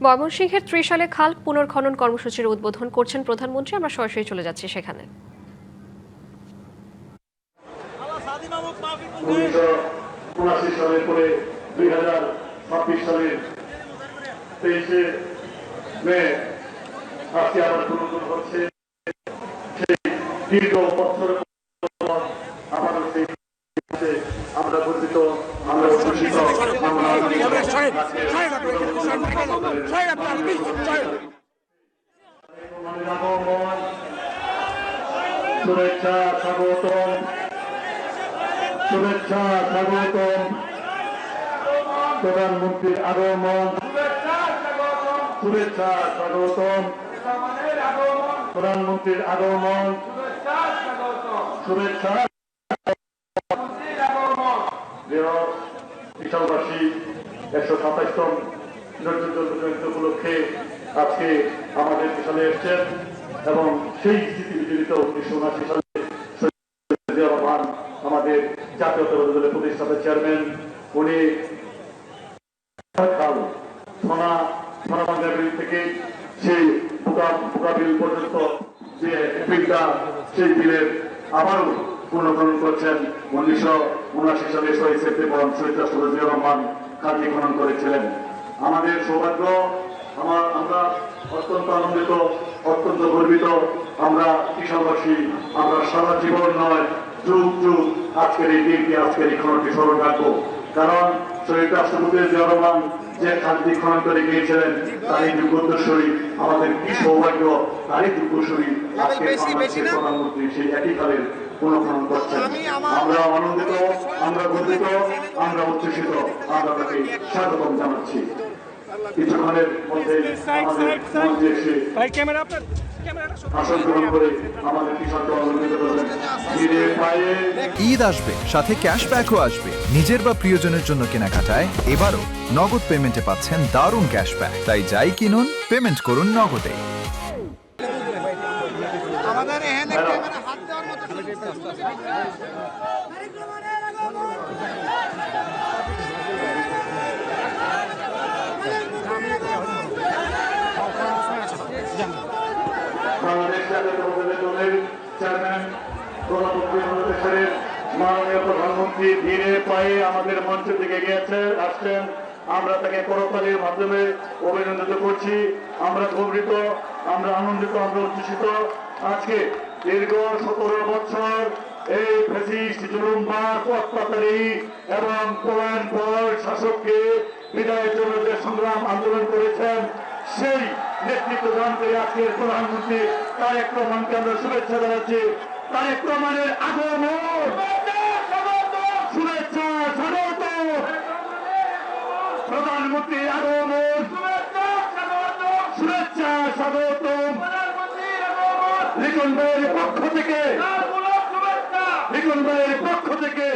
ময়মনসিংহের ত্রিশালে খাল পুনর্খনন কর্মসূচির উদ্বোধন করছেন প্রধানমন্ত্রী। আমরা সরাসরি চলে যাচ্ছি সেখানে। 1979 সালের পরে 2026 সালের 23শে মে আজকে আবার পুনর্খনন হচ্ছে। সেই দীর্ঘ বছর আমাদের সেই আমরা গর্বিত, আমরা উচ্ছ্বসিত। শুভেচ্ছা স্বাগতম, শুভেচ্ছা স্বাগতম, প্রধানমন্ত্রীর আগমন, শুভেচ্ছা স্বাগতম, প্রধানমন্ত্রীর আগমন, শুভেচ্ছা। বিশালবাসী 127তম জয়ন্তী উপলক্ষে আজকে আমাদের বিশালে এসছেন এবং সেই স্মৃতি বিজড়িত 1979 সালে জিয়া রহমান আমাদের জাতীয়তাবাদী দলের প্রতিষ্ঠাতা চেয়ারম্যান, উনি সোনাবাংলা বিল থেকে সেই বোকা বিল পর্যন্ত যে বিলটা, সেই বিলের আবারও পুনর্খনন করছেন। 1979 সালে 6 সেপ্টেম্বর শহীদ রাষ্ট্রপতি জিয়া রহমান খালটি খনন করেছিলেন। আমাদের সৌভাগ্য, আমরা অত্যন্ত আনন্দিত, অত্যন্ত গর্বিত। আমরা কিশোরবাসী, আমরা সারা জীবন নয়, যুগ যুগ আজকের এই দিনটি, আজকের এই খননটি স্মরণ রাখবো। কারণ শহীদ রাষ্ট্রপতি জিয়া রহমান যে খালটি খনন করে গিয়েছিলেন, তারই যুগোত্তরসূরি আমাদের কি সৌভাগ্য, তারই যুগোত্তরসূরি আজকে প্রধানমন্ত্রী সেই একই খালের পুনঃখনন করছেন। আমরা আনন্দিত, আমরা গর্বিত, আমরা উচ্ছ্বসিত, আমরা তাকে স্বাগতম জানাচ্ছি। কিছুক্ষণের মধ্যে আমাদের মঞ্চে এসে আসন গ্রহণ করে আমাদের কৃষককে আনন্দিত করবেন। ঈদ আসবে, সাথে ক্যাশব্যাকও আসবে। নিজের বা প্রিয়জনের জন্য কেনাকাটায় এবারও নগদ পেমেন্টে পাচ্ছেন দারুণ ক্যাশব্যাক। তাই যাই কিনুন, পেমেন্ট করুন নগদে। আমাদের এখানে ক্যামেরা হাত দেওয়ার মতো বাংলাদেশ জাতীয়তাবাদী দলের চেয়ারম্যান মাননীয় প্রধানমন্ত্রী ধীরে পায়ে আমাদের মঞ্চের দিকে আসছেন। আমরা তাকে করতালির মাধ্যমে অভিনন্দিত করছি। আমরা গর্বিত, আমরা আনন্দিত, আমরা উচ্ছ্বসিত। আজকে দীর্ঘ 17 বছর এই ফ্যাসিস্ট জুলুমবাজ অত্যাচারী এবং পলায়নপর শাসককে বিদায়ের জন্য যে সংগ্রাম আন্দোলন করেছেন, সেই নেতৃত্ব দান করে আজকের প্রধানমন্ত্রী তারেক রহমানকে আমরা শুভেচ্ছা জানাচ্ছি। তারেক রহমানের আগমন, শুভেচ্ছা স্বাগত, প্রধানমন্ত্রী আগমন, শুভেচ্ছা স্বাগত। লিটন ভাইয়ের পক্ষ থেকে, লিটন ভাইয়ের পক্ষ থেকে